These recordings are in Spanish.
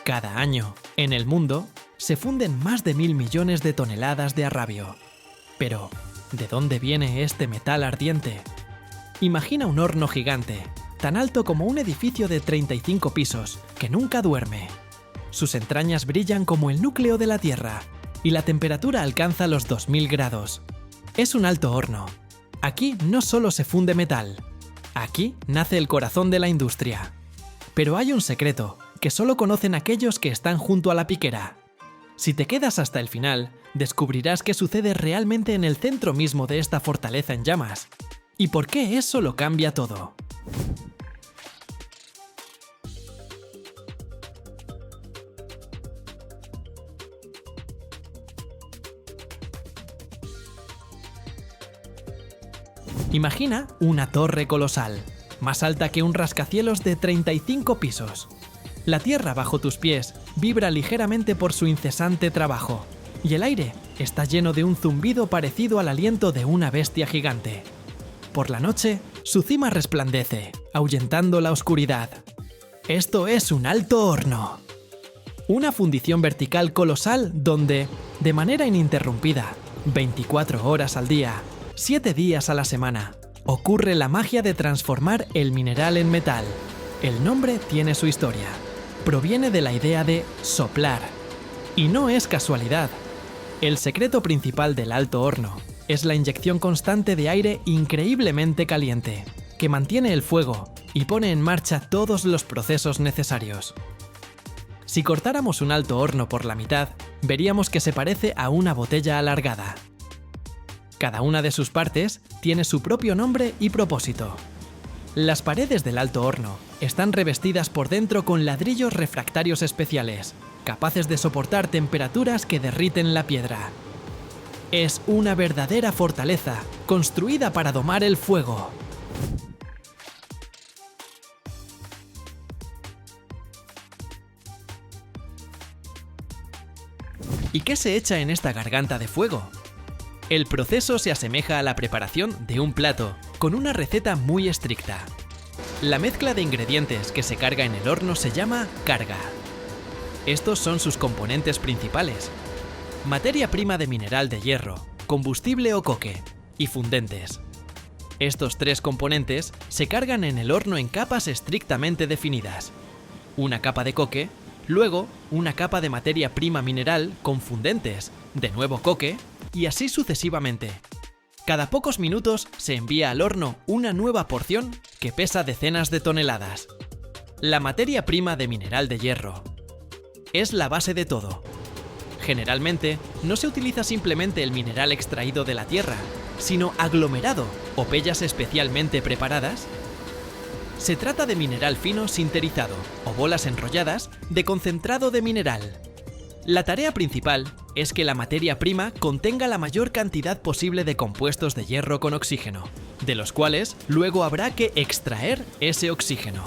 Cada año, en el mundo, se funden más de 1.000 millones de toneladas de arrabio. Pero, ¿de dónde viene este metal ardiente? Imagina un horno gigante, tan alto como un edificio de 35 pisos, que nunca duerme. Sus entrañas brillan como el núcleo de la Tierra, y la temperatura alcanza los 2000 grados. Es un alto horno. Aquí no solo se funde metal, aquí nace el corazón de la industria. Pero hay un secreto que solo conocen aquellos que están junto a la piquera. Si te quedas hasta el final, descubrirás qué sucede realmente en el centro mismo de esta fortaleza en llamas, y por qué eso lo cambia todo. Imagina una torre colosal, más alta que un rascacielos de 35 pisos. La tierra bajo tus pies vibra ligeramente por su incesante trabajo, y el aire está lleno de un zumbido parecido al aliento de una bestia gigante. Por la noche, su cima resplandece, ahuyentando la oscuridad. Esto es un alto horno. Una fundición vertical colosal donde, de manera ininterrumpida, 24 horas al día, 7 días a la semana, ocurre la magia de transformar el mineral en metal. El nombre tiene su historia. Proviene de la idea de soplar. Y no es casualidad. El secreto principal del alto horno es la inyección constante de aire increíblemente caliente, que mantiene el fuego y pone en marcha todos los procesos necesarios. Si cortáramos un alto horno por la mitad, veríamos que se parece a una botella alargada. Cada una de sus partes tiene su propio nombre y propósito. Las paredes del alto horno están revestidas por dentro con ladrillos refractarios especiales, capaces de soportar temperaturas que derriten la piedra. Es una verdadera fortaleza, construida para domar el fuego. ¿Y qué se echa en esta garganta de fuego? El proceso se asemeja a la preparación de un plato, con una receta muy estricta. La mezcla de ingredientes que se carga en el horno se llama carga. Estos son sus componentes principales: materia prima de mineral de hierro, combustible o coque, y fundentes. Estos tres componentes se cargan en el horno en capas estrictamente definidas. Una capa de coque, luego una capa de materia prima mineral con fundentes, de nuevo coque, y así sucesivamente. Cada pocos minutos se envía al horno una nueva porción que pesa decenas de toneladas. La materia prima de mineral de hierro es la base de todo. Generalmente no se utiliza simplemente el mineral extraído de la tierra, sino aglomerado o pellas especialmente preparadas. Se trata de mineral fino sinterizado o bolas enrolladas de concentrado de mineral. La tarea principal es que la materia prima contenga la mayor cantidad posible de compuestos de hierro con oxígeno, de los cuales luego habrá que extraer ese oxígeno.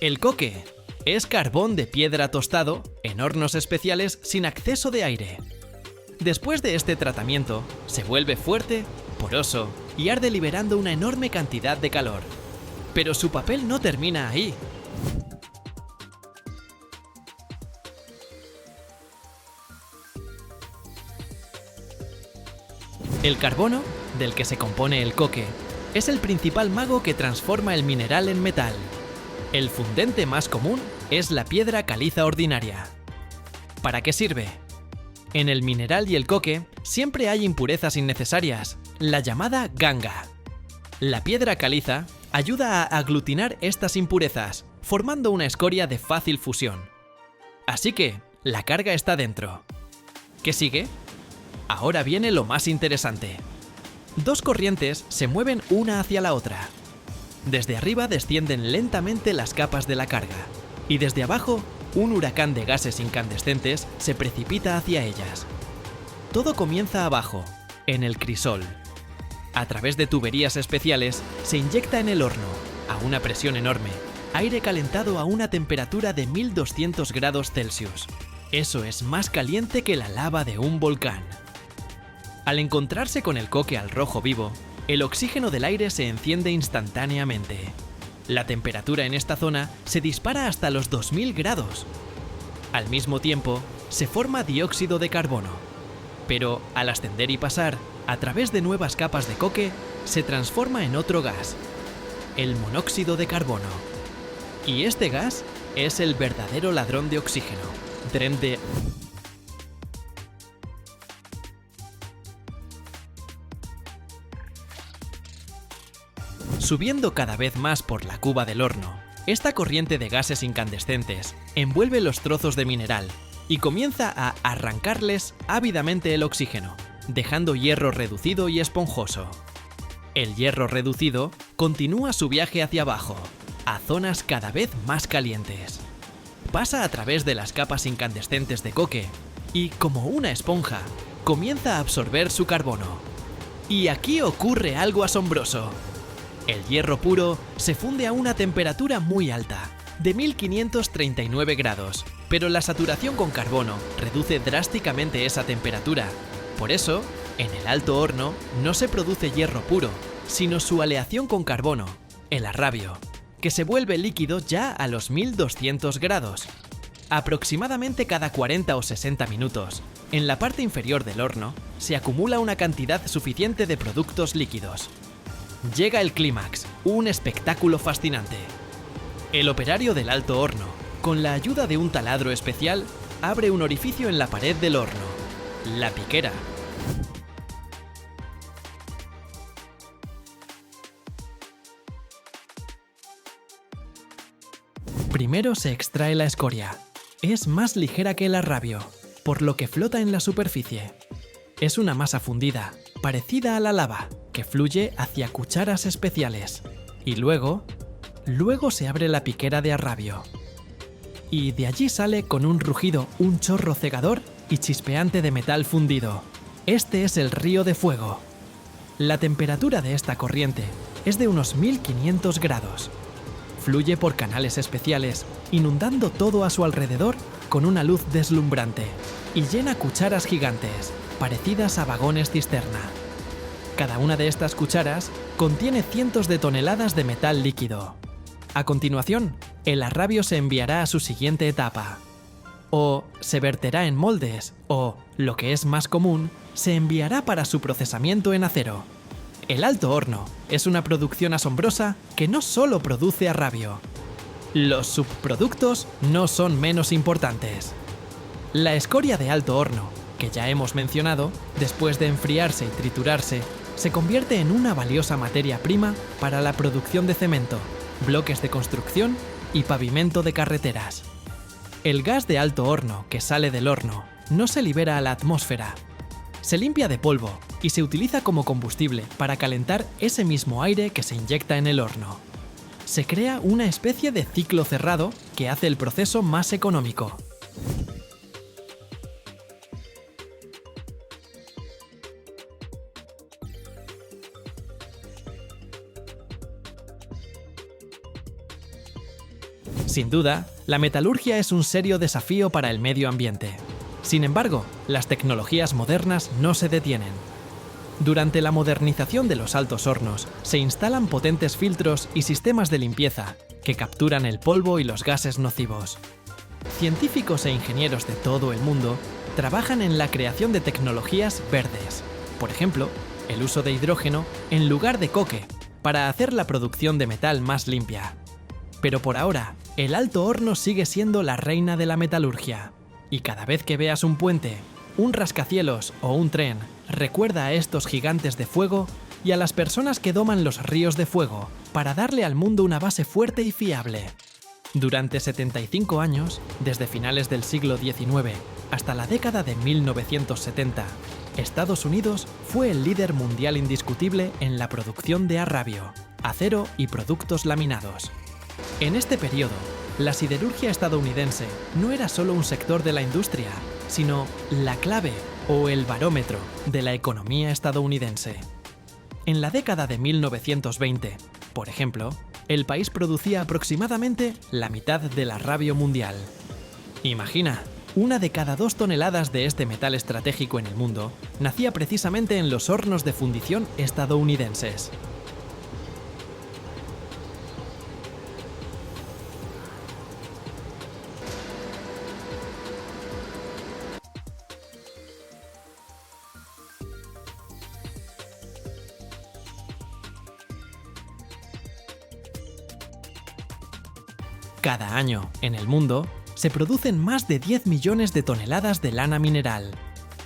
El coque es carbón de piedra tostado en hornos especiales sin acceso de aire. Después de este tratamiento, se vuelve fuerte, poroso y arde liberando una enorme cantidad de calor. Pero su papel no termina ahí. El carbono, del que se compone el coque, es el principal mago que transforma el mineral en metal. El fundente más común es la piedra caliza ordinaria. ¿Para qué sirve? En el mineral y el coque siempre hay impurezas innecesarias, la llamada ganga. La piedra caliza ayuda a aglutinar estas impurezas, formando una escoria de fácil fusión. Así que, la carga está dentro. ¿Qué sigue? Ahora viene lo más interesante. Dos corrientes se mueven una hacia la otra. Desde arriba descienden lentamente las capas de la carga, y desde abajo, un huracán de gases incandescentes se precipita hacia ellas. Todo comienza abajo, en el crisol. A través de tuberías especiales, se inyecta en el horno, a una presión enorme, aire calentado a una temperatura de 1200 grados Celsius. Eso es más caliente que la lava de un volcán. Al encontrarse con el coque al rojo vivo, el oxígeno del aire se enciende instantáneamente. La temperatura en esta zona se dispara hasta los 2000 grados. Al mismo tiempo, se forma dióxido de carbono. Pero al ascender y pasar, a través de nuevas capas de coque, se transforma en otro gas, el monóxido de carbono. Y este gas es el verdadero ladrón de oxígeno. Subiendo cada vez más por la cuba del horno, esta corriente de gases incandescentes envuelve los trozos de mineral y comienza a arrancarles ávidamente el oxígeno, dejando hierro reducido y esponjoso. El hierro reducido continúa su viaje hacia abajo, a zonas cada vez más calientes. Pasa a través de las capas incandescentes de coque y, como una esponja, comienza a absorber su carbono. Y aquí ocurre algo asombroso. El hierro puro se funde a una temperatura muy alta, de 1539 grados, pero la saturación con carbono reduce drásticamente esa temperatura. Por eso, en el alto horno no se produce hierro puro, sino su aleación con carbono, el arrabio, que se vuelve líquido ya a los 1200 grados. Aproximadamente cada 40 o 60 minutos, en la parte inferior del horno, se acumula una cantidad suficiente de productos líquidos. Llega el clímax, un espectáculo fascinante. El operario del alto horno, con la ayuda de un taladro especial, abre un orificio en la pared del horno, la piquera. Primero se extrae la escoria. Es más ligera que el arrabio, por lo que flota en la superficie. Es una masa fundida, parecida a la lava, que fluye hacia cucharas especiales. Y luego se abre la piquera de arrabio. Y de allí sale con un rugido un chorro cegador y chispeante de metal fundido. Este es el río de fuego. La temperatura de esta corriente es de unos 1500 grados. Fluye por canales especiales, inundando todo a su alrededor con una luz deslumbrante, y llena cucharas gigantes, parecidas a vagones cisterna. Cada una de estas cucharas contiene cientos de toneladas de metal líquido. A continuación, el arrabio se enviará a su siguiente etapa. O se verterá en moldes, o, lo que es más común, se enviará para su procesamiento en acero. El alto horno es una producción asombrosa que no solo produce arrabio. Los subproductos no son menos importantes. La escoria de alto horno, que ya hemos mencionado, después de enfriarse y triturarse, se convierte en una valiosa materia prima para la producción de cemento, bloques de construcción y pavimento de carreteras. El gas de alto horno que sale del horno no se libera a la atmósfera. Se limpia de polvo y se utiliza como combustible para calentar ese mismo aire que se inyecta en el horno. Se crea una especie de ciclo cerrado que hace el proceso más económico. Sin duda, la metalurgia es un serio desafío para el medio ambiente. Sin embargo, las tecnologías modernas no se detienen. Durante la modernización de los altos hornos, se instalan potentes filtros y sistemas de limpieza que capturan el polvo y los gases nocivos. Científicos e ingenieros de todo el mundo trabajan en la creación de tecnologías verdes. Por ejemplo, el uso de hidrógeno en lugar de coque, para hacer la producción de metal más limpia. Pero por ahora, el alto horno sigue siendo la reina de la metalurgia. Y cada vez que veas un puente, un rascacielos o un tren, recuerda a estos gigantes de fuego y a las personas que doman los ríos de fuego para darle al mundo una base fuerte y fiable. Durante 75 años, desde finales del siglo XIX hasta la década de 1970, Estados Unidos fue el líder mundial indiscutible en la producción de arrabio, acero y productos laminados. En este periodo, la siderurgia estadounidense no era solo un sector de la industria, sino la clave o el barómetro de la economía estadounidense. En la década de 1920, por ejemplo, el país producía aproximadamente la mitad del arrabio mundial. Imagina, una de cada 2 toneladas de este metal estratégico en el mundo nacía precisamente en los hornos de fundición estadounidenses. Cada año, en el mundo, se producen más de 10 millones de toneladas de lana mineral,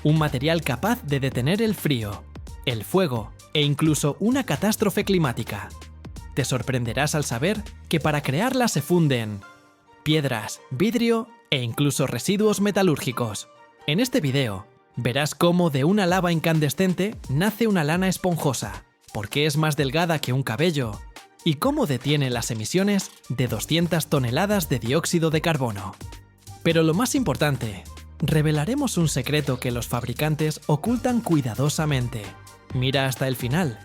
un material capaz de detener el frío, el fuego e incluso una catástrofe climática. Te sorprenderás al saber que para crearla se funden piedras, vidrio e incluso residuos metalúrgicos. En este video, verás cómo de una lava incandescente nace una lana esponjosa, por qué es más delgada que un cabello y cómo detiene las emisiones de 200 toneladas de dióxido de carbono. Pero lo más importante, revelaremos un secreto que los fabricantes ocultan cuidadosamente. Mira hasta el final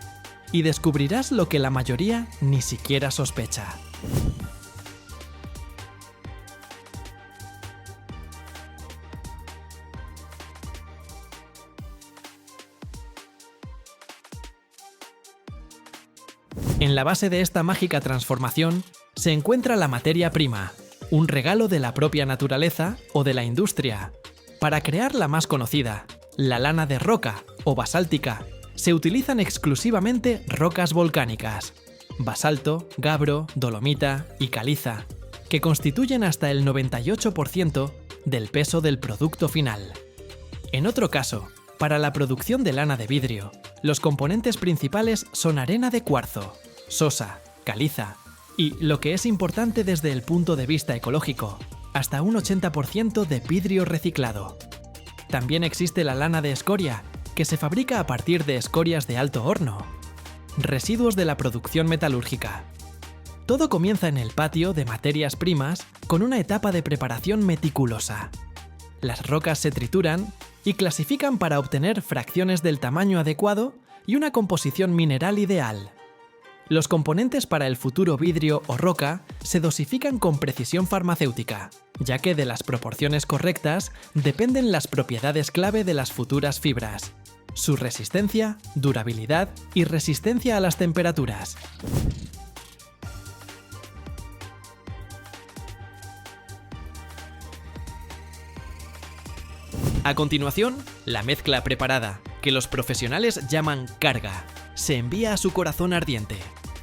y descubrirás lo que la mayoría ni siquiera sospecha. En la base de esta mágica transformación se encuentra la materia prima, un regalo de la propia naturaleza o de la industria. Para crear la más conocida, la lana de roca o basáltica, se utilizan exclusivamente rocas volcánicas, basalto, gabro, dolomita y caliza, que constituyen hasta el 98% del peso del producto final. En otro caso, para la producción de lana de vidrio, los componentes principales son arena de cuarzo, sosa, caliza y, lo que es importante desde el punto de vista ecológico, hasta un 80% de vidrio reciclado. También existe la lana de escoria, que se fabrica a partir de escorias de alto horno, residuos de la producción metalúrgica. Todo comienza en el patio de materias primas con una etapa de preparación meticulosa. Las rocas se trituran y clasifican para obtener fracciones del tamaño adecuado y una composición mineral ideal. Los componentes para el futuro vidrio o roca se dosifican con precisión farmacéutica, ya que de las proporciones correctas dependen las propiedades clave de las futuras fibras: su resistencia, durabilidad y resistencia a las temperaturas. A continuación, la mezcla preparada, que los profesionales llaman carga, se envía a su corazón ardiente,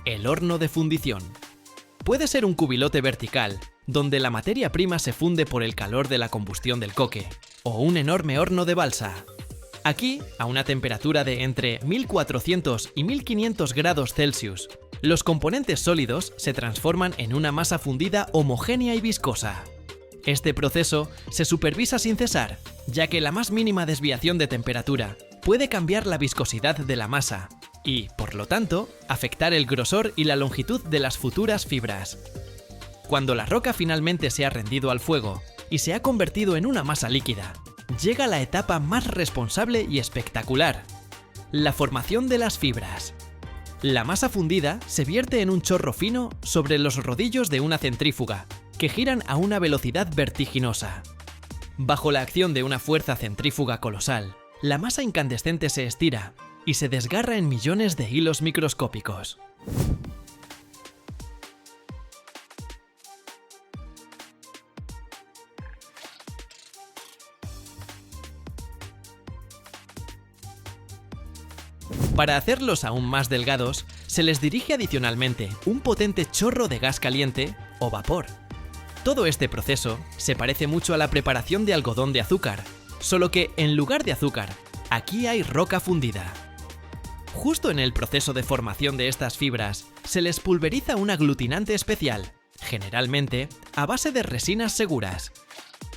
el horno de fundición. Puede ser un cubilote vertical, donde la materia prima se funde por el calor de la combustión del coque, o un enorme horno de balsa. Aquí, a una temperatura de entre 1400 y 1500 grados Celsius, los componentes sólidos se transforman en una masa fundida homogénea y viscosa. Este proceso se supervisa sin cesar, ya que la más mínima desviación de temperatura puede cambiar la viscosidad de la masa y, por lo tanto, afectar el grosor y la longitud de las futuras fibras. Cuando la roca finalmente se ha rendido al fuego y se ha convertido en una masa líquida, llega la etapa más responsable y espectacular: la formación de las fibras. La masa fundida se vierte en un chorro fino sobre los rodillos de una centrífuga, que giran a una velocidad vertiginosa. Bajo la acción de una fuerza centrífuga colosal, la masa incandescente se estira y se desgarra en millones de hilos microscópicos. Para hacerlos aún más delgados, se les dirige adicionalmente un potente chorro de gas caliente o vapor. Todo este proceso se parece mucho a la preparación de algodón de azúcar, solo que en lugar de azúcar, aquí hay roca fundida. Justo en el proceso de formación de estas fibras, se les pulveriza un aglutinante especial, generalmente a base de resinas seguras.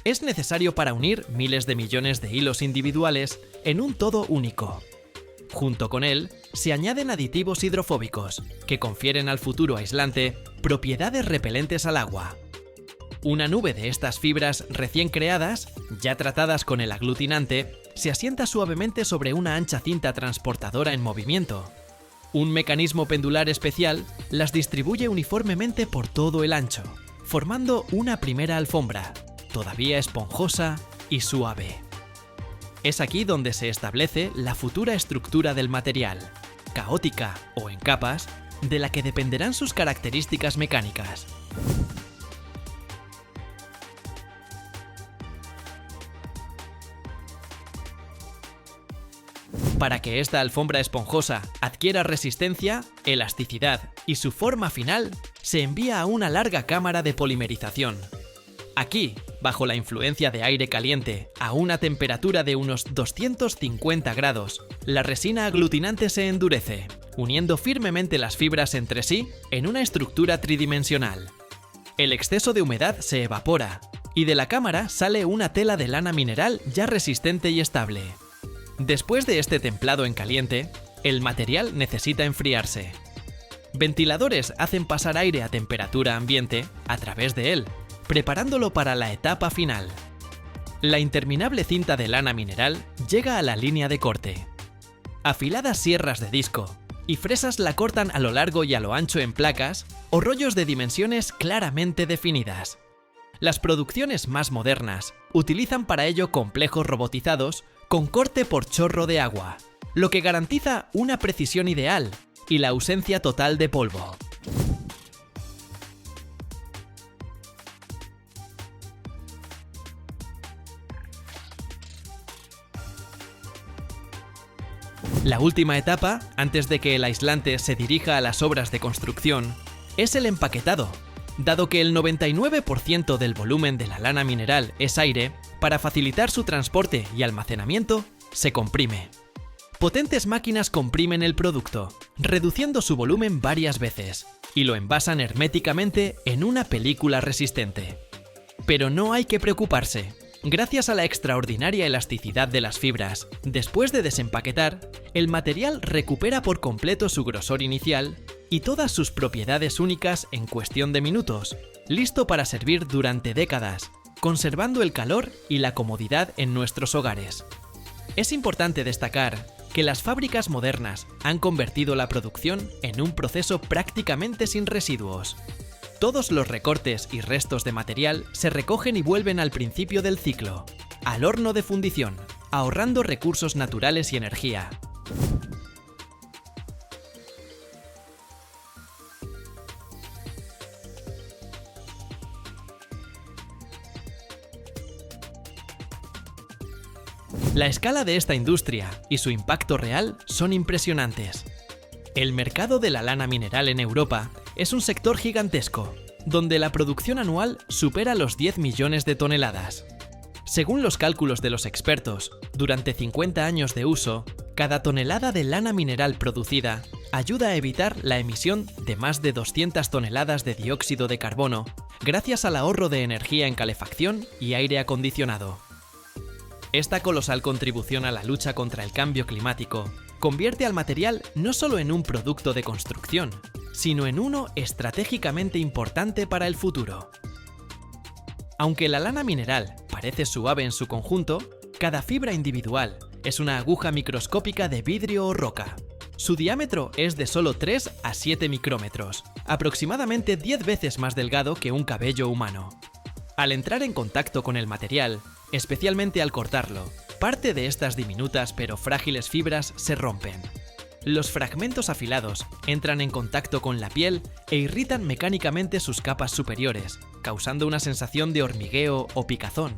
Es necesario para unir miles de millones de hilos individuales en un todo único. Junto con él, se añaden aditivos hidrofóbicos, que confieren al futuro aislante propiedades repelentes al agua. Una nube de estas fibras recién creadas, ya tratadas con el aglutinante, se asienta suavemente sobre una ancha cinta transportadora en movimiento. Un mecanismo pendular especial las distribuye uniformemente por todo el ancho, formando una primera alfombra, todavía esponjosa y suave. Es aquí donde se establece la futura estructura del material, caótica o en capas, de la que dependerán sus características mecánicas. Para que esta alfombra esponjosa adquiera resistencia, elasticidad y su forma final, se envía a una larga cámara de polimerización. Aquí, bajo la influencia de aire caliente, a una temperatura de unos 250 grados, la resina aglutinante se endurece, uniendo firmemente las fibras entre sí en una estructura tridimensional. El exceso de humedad se evapora, y de la cámara sale una tela de lana mineral ya resistente y estable. Después de este templado en caliente, el material necesita enfriarse. Ventiladores hacen pasar aire a temperatura ambiente a través de él, preparándolo para la etapa final. La interminable cinta de lana mineral llega a la línea de corte. Afiladas sierras de disco y fresas la cortan a lo largo y a lo ancho en placas o rollos de dimensiones claramente definidas. Las producciones más modernas utilizan para ello complejos robotizados con corte por chorro de agua, lo que garantiza una precisión ideal y la ausencia total de polvo. La última etapa, antes de que el aislante se dirija a las obras de construcción, es el empaquetado. Dado que el 99% del volumen de la lana mineral es aire, para facilitar su transporte y almacenamiento, se comprime. Potentes máquinas comprimen el producto, reduciendo su volumen varias veces, y lo envasan herméticamente en una película resistente. Pero no hay que preocuparse. Gracias a la extraordinaria elasticidad de las fibras, después de desempaquetar, el material recupera por completo su grosor inicial y todas sus propiedades únicas en cuestión de minutos, listo para servir durante décadas, conservando el calor y la comodidad en nuestros hogares. Es importante destacar que las fábricas modernas han convertido la producción en un proceso prácticamente sin residuos. Todos los recortes y restos de material se recogen y vuelven al principio del ciclo, al horno de fundición, ahorrando recursos naturales y energía. La escala de esta industria y su impacto real son impresionantes. El mercado de la lana mineral en Europa es un sector gigantesco, donde la producción anual supera los 10 millones de toneladas. Según los cálculos de los expertos, durante 50 años de uso, cada tonelada de lana mineral producida ayuda a evitar la emisión de más de 200 toneladas de dióxido de carbono, gracias al ahorro de energía en calefacción y aire acondicionado. Esta colosal contribución a la lucha contra el cambio climático convierte al material no solo en un producto de construcción, sino en uno estratégicamente importante para el futuro. Aunque la lana mineral parece suave en su conjunto, cada fibra individual es una aguja microscópica de vidrio o roca. Su diámetro es de solo 3 a 7 micrómetros, aproximadamente 10 veces más delgado que un cabello humano. Al entrar en contacto con el material, especialmente al cortarlo, parte de estas diminutas pero frágiles fibras se rompen. Los fragmentos afilados entran en contacto con la piel e irritan mecánicamente sus capas superiores, causando una sensación de hormigueo o picazón.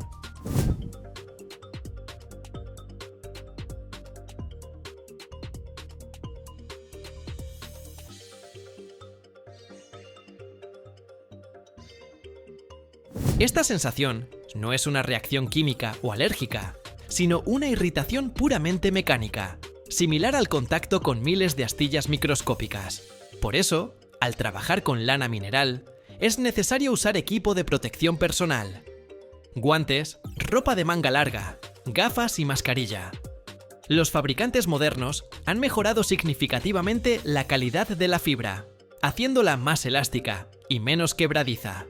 Esta sensación no es una reacción química o alérgica, sino una irritación puramente mecánica, similar al contacto con miles de astillas microscópicas. Por eso, al trabajar con lana mineral, es necesario usar equipo de protección personal: guantes, ropa de manga larga, gafas y mascarilla. Los fabricantes modernos han mejorado significativamente la calidad de la fibra, haciéndola más elástica y menos quebradiza.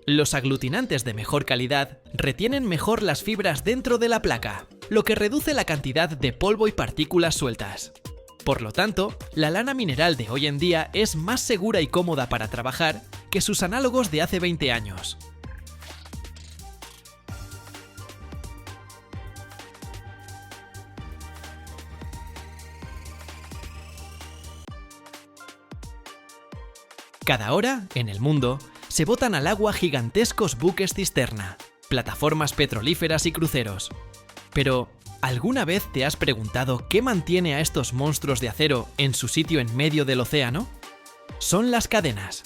Los aglutinantes de mejor calidad retienen mejor las fibras dentro de la placa, lo que reduce la cantidad de polvo y partículas sueltas. Por lo tanto, la lana mineral de hoy en día es más segura y cómoda para trabajar que sus análogos de hace 20 años. Cada hora, en el mundo, se botan al agua gigantescos buques cisterna, plataformas petrolíferas y cruceros. Pero, ¿alguna vez te has preguntado qué mantiene a estos monstruos de acero en su sitio en medio del océano? Son las cadenas.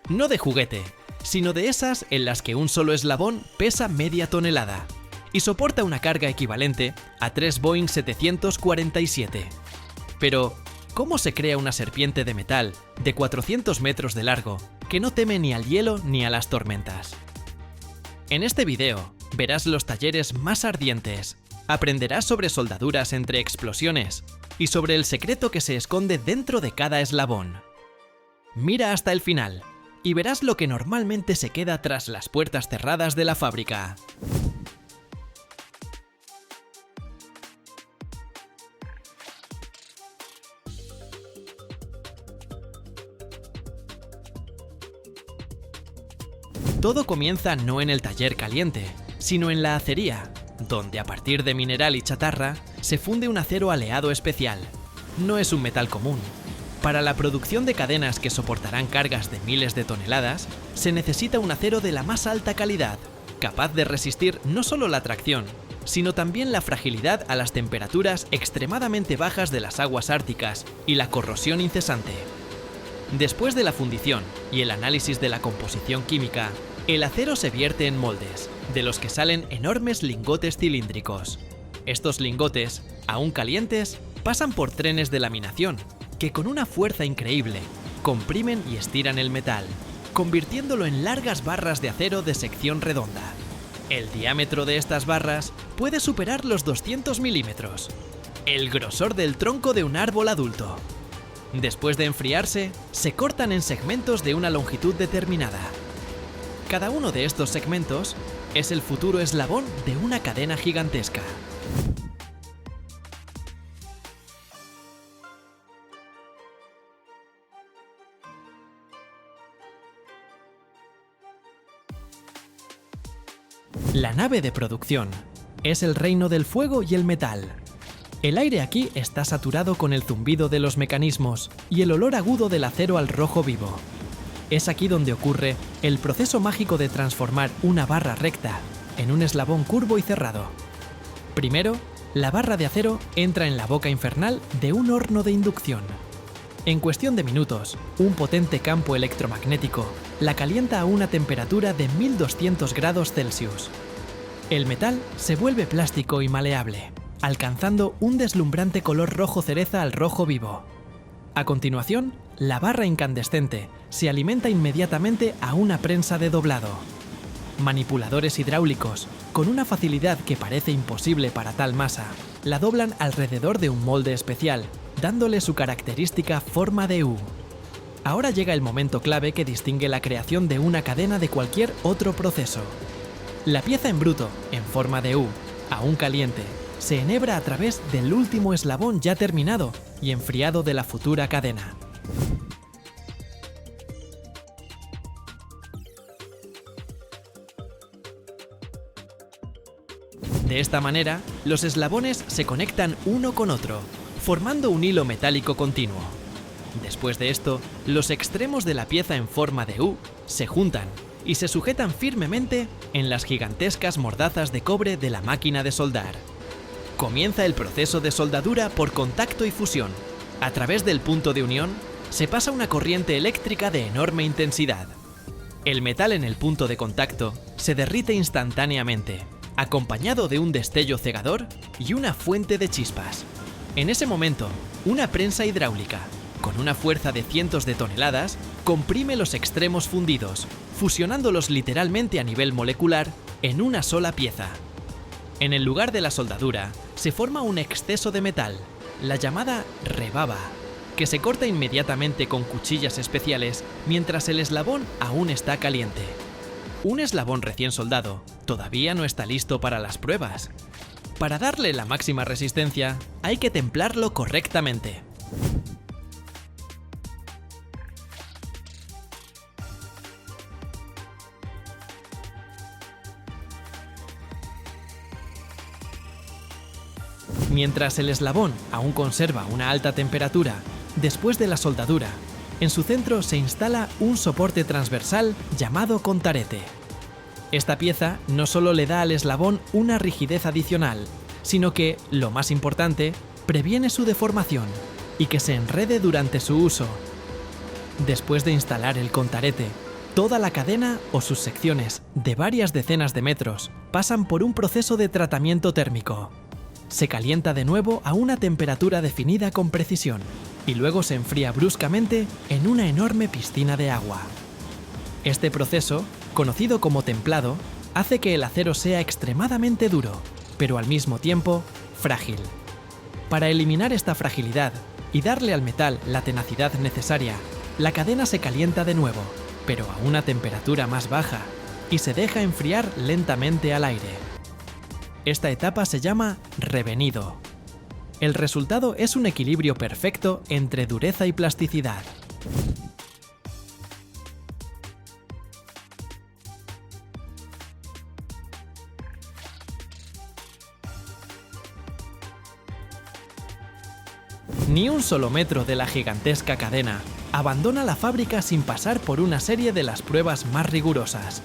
No de juguete, sino de esas en las que un solo eslabón pesa media tonelada y soporta una carga equivalente a 3 Boeing 747. Pero, ¿cómo se crea una serpiente de metal de 400 metros de largo que no teme ni al hielo ni a las tormentas? En este video verás los talleres más ardientes, aprenderás sobre soldaduras entre explosiones y sobre el secreto que se esconde dentro de cada eslabón. Mira hasta el final y verás lo que normalmente se queda tras las puertas cerradas de la fábrica. Todo comienza no en el taller caliente, sino en la acería, donde a partir de mineral y chatarra se funde un acero aleado especial. No es un metal común. Para la producción de cadenas que soportarán cargas de miles de toneladas, se necesita un acero de la más alta calidad, capaz de resistir no solo la tracción, sino también la fragilidad a las temperaturas extremadamente bajas de las aguas árticas y la corrosión incesante. Después de la fundición y el análisis de la composición química, el acero se vierte en moldes, de los que salen enormes lingotes cilíndricos. Estos lingotes, aún calientes, pasan por trenes de laminación, que con una fuerza increíble comprimen y estiran el metal, convirtiéndolo en largas barras de acero de sección redonda. El diámetro de estas barras puede superar los 200 milímetros, el grosor del tronco de un árbol adulto. Después de enfriarse, se cortan en segmentos de una longitud determinada. Cada uno de estos segmentos es el futuro eslabón de una cadena gigantesca. La nave de producción es el reino del fuego y el metal. El aire aquí está saturado con el zumbido de los mecanismos y el olor agudo del acero al rojo vivo. Es aquí donde ocurre el proceso mágico de transformar una barra recta en un eslabón curvo y cerrado. Primero, la barra de acero entra en la boca infernal de un horno de inducción. En cuestión de minutos, un potente campo electromagnético la calienta a una temperatura de 1200 grados Celsius. El metal se vuelve plástico y maleable, alcanzando un deslumbrante color rojo cereza al rojo vivo. A continuación, la barra incandescente se alimenta inmediatamente a una prensa de doblado. Manipuladores hidráulicos, con una facilidad que parece imposible para tal masa, la doblan alrededor de un molde especial, dándole su característica forma de U. Ahora llega el momento clave que distingue la creación de una cadena de cualquier otro proceso. La pieza en bruto, en forma de U, aún caliente, se enhebra a través del último eslabón ya terminado y enfriado de la futura cadena. De esta manera, los eslabones se conectan uno con otro, formando un hilo metálico continuo. Después de esto, los extremos de la pieza en forma de U se juntan y se sujetan firmemente en las gigantescas mordazas de cobre de la máquina de soldar. Comienza el proceso de soldadura por contacto y fusión. A través del punto de unión, se pasa una corriente eléctrica de enorme intensidad. El metal en el punto de contacto se derrite instantáneamente, acompañado de un destello cegador y una fuente de chispas. En ese momento, una prensa hidráulica, con una fuerza de cientos de toneladas, comprime los extremos fundidos, fusionándolos literalmente a nivel molecular en una sola pieza. En el lugar de la soldadura, se forma un exceso de metal, la llamada rebaba, que se corta inmediatamente con cuchillas especiales mientras el eslabón aún está caliente. Un eslabón recién soldado todavía no está listo para las pruebas. Para darle la máxima resistencia, hay que templarlo correctamente. Mientras el eslabón aún conserva una alta temperatura, después de la soldadura, en su centro se instala un soporte transversal llamado contarete. Esta pieza no solo le da al eslabón una rigidez adicional, sino que, lo más importante, previene su deformación y que se enrede durante su uso. Después de instalar el contarete, Toda la cadena o sus secciones, de varias decenas de metros, pasan por un proceso de tratamiento térmico. Se calienta de nuevo a una temperatura definida con precisión y luego se enfría bruscamente en una enorme piscina de agua. Este proceso, conocido como templado, hace que el acero sea extremadamente duro, pero al mismo tiempo frágil. Para eliminar esta fragilidad y darle al metal la tenacidad necesaria, la cadena se calienta de nuevo, pero a una temperatura más baja, y se deja enfriar lentamente al aire. Esta etapa se llama revenido. El resultado es un equilibrio perfecto entre dureza y plasticidad. Ni un solo metro de la gigantesca cadena abandona la fábrica sin pasar por una serie de las pruebas más rigurosas.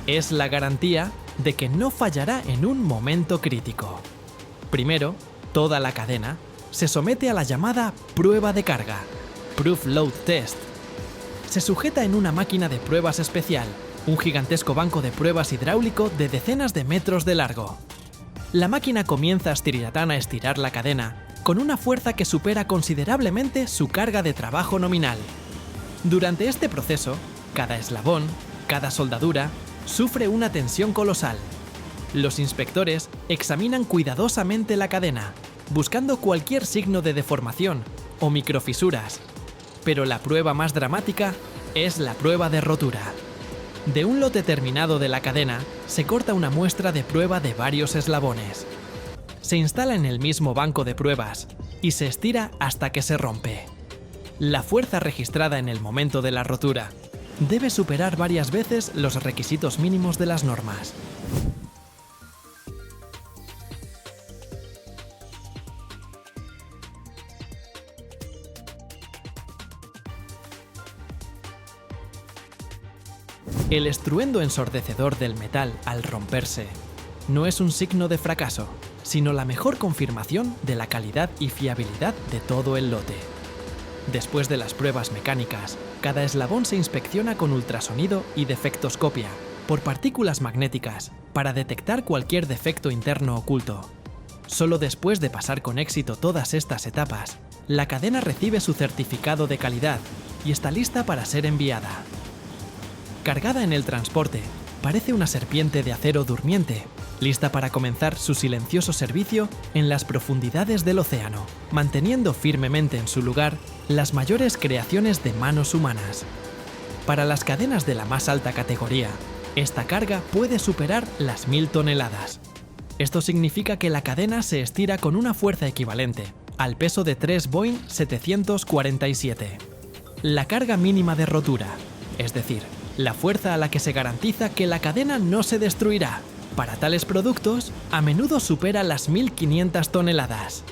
Es la garantía de que no fallará en un momento crítico. Primero, toda la cadena se somete a la llamada prueba de carga, Proof Load Test. Se sujeta en una máquina de pruebas especial, un gigantesco banco de pruebas hidráulico de decenas de metros de largo. La máquina comienza a estirar la cadena con una fuerza que supera considerablemente su carga de trabajo nominal. Durante este proceso, cada eslabón, cada soldadura, sufre una tensión colosal. Los inspectores examinan cuidadosamente la cadena, buscando cualquier signo de deformación o microfisuras. Pero la prueba más dramática es la prueba de rotura. De un lote terminado de la cadena, se corta una muestra de prueba de varios eslabones. Se instala en el mismo banco de pruebas y se estira hasta que se rompe. La fuerza registrada en el momento de la rotura debe superar varias veces los requisitos mínimos de las normas. El estruendo ensordecedor del metal al romperse no es un signo de fracaso, sino la mejor confirmación de la calidad y fiabilidad de todo el lote. Después de las pruebas mecánicas, cada eslabón se inspecciona con ultrasonido y defectoscopia, por partículas magnéticas, para detectar cualquier defecto interno oculto. Solo después de pasar con éxito todas estas etapas, la cadena recibe su certificado de calidad y está lista para ser enviada. Cargada en el transporte, parece una serpiente de acero durmiente, lista para comenzar su silencioso servicio en las profundidades del océano, manteniendo firmemente en su lugar las mayores creaciones de manos humanas. Para las cadenas de la más alta categoría, esta carga puede superar las 1000 toneladas. Esto significa que la cadena se estira con una fuerza equivalente al peso de 3 Boeing 747. La carga mínima de rotura, es decir, la fuerza a la que se garantiza que la cadena no se destruirá, para tales productos a menudo supera las 1500 toneladas.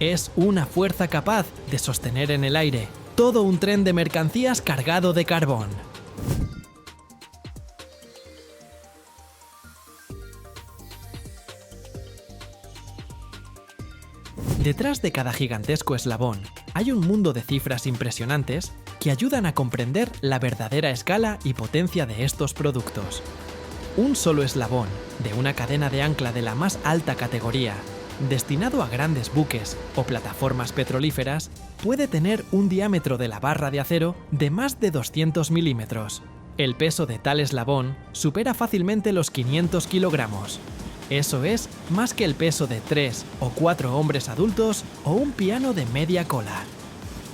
Es una fuerza capaz de sostener en el aire todo un tren de mercancías cargado de carbón. Detrás de cada gigantesco eslabón hay un mundo de cifras impresionantes que ayudan a comprender la verdadera escala y potencia de estos productos. Un solo eslabón de una cadena de ancla de la más alta categoría, destinado a grandes buques o plataformas petrolíferas, puede tener un diámetro de la barra de acero de más de 200 milímetros. El peso de tal eslabón supera fácilmente los 500 kilogramos. Eso es más que el peso de 3 o 4 hombres adultos o un piano de media cola.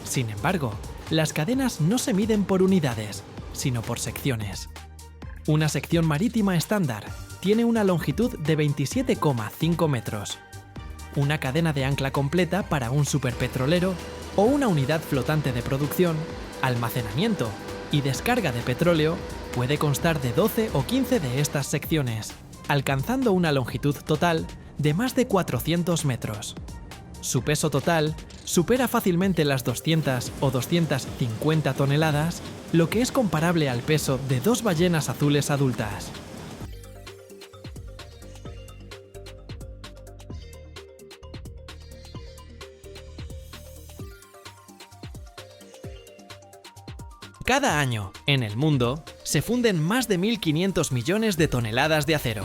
Sin embargo, las cadenas no se miden por unidades, sino por secciones. Una sección marítima estándar tiene una longitud de 27,5 metros. Una cadena de ancla completa para un superpetrolero o una unidad flotante de producción, almacenamiento y descarga de petróleo puede constar de 12 o 15 de estas secciones, alcanzando una longitud total de más de 400 metros. Su peso total supera fácilmente las 200 o 250 toneladas, lo que es comparable al peso de 2 ballenas azules adultas. Cada año, en el mundo, se funden más de 1.500 millones de toneladas de acero.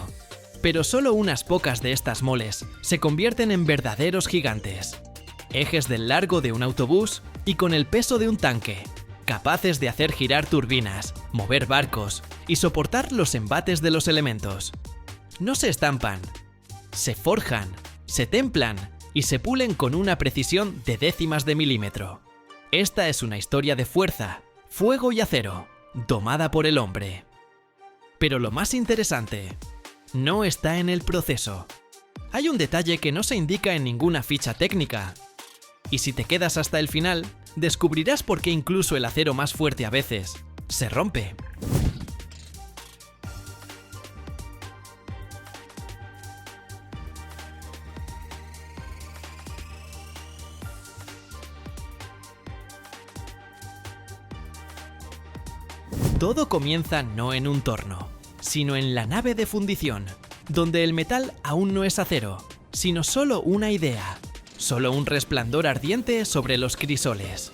Pero solo unas pocas de estas moles se convierten en verdaderos gigantes. Ejes del largo de un autobús y con el peso de un tanque, capaces de hacer girar turbinas, mover barcos y soportar los embates de los elementos. No se estampan, se forjan, se templan y se pulen con una precisión de décimas de milímetro. Esta es una historia de fuerza, fuego y acero, domada por el hombre. Pero lo más interesante no está en el proceso. Hay un detalle que no se indica en ninguna ficha técnica. Y si te quedas hasta el final, descubrirás por qué incluso el acero más fuerte a veces se rompe. Todo comienza no en un torno, sino en la nave de fundición, donde el metal aún no es acero, sino solo una idea, solo un resplandor ardiente sobre los crisoles.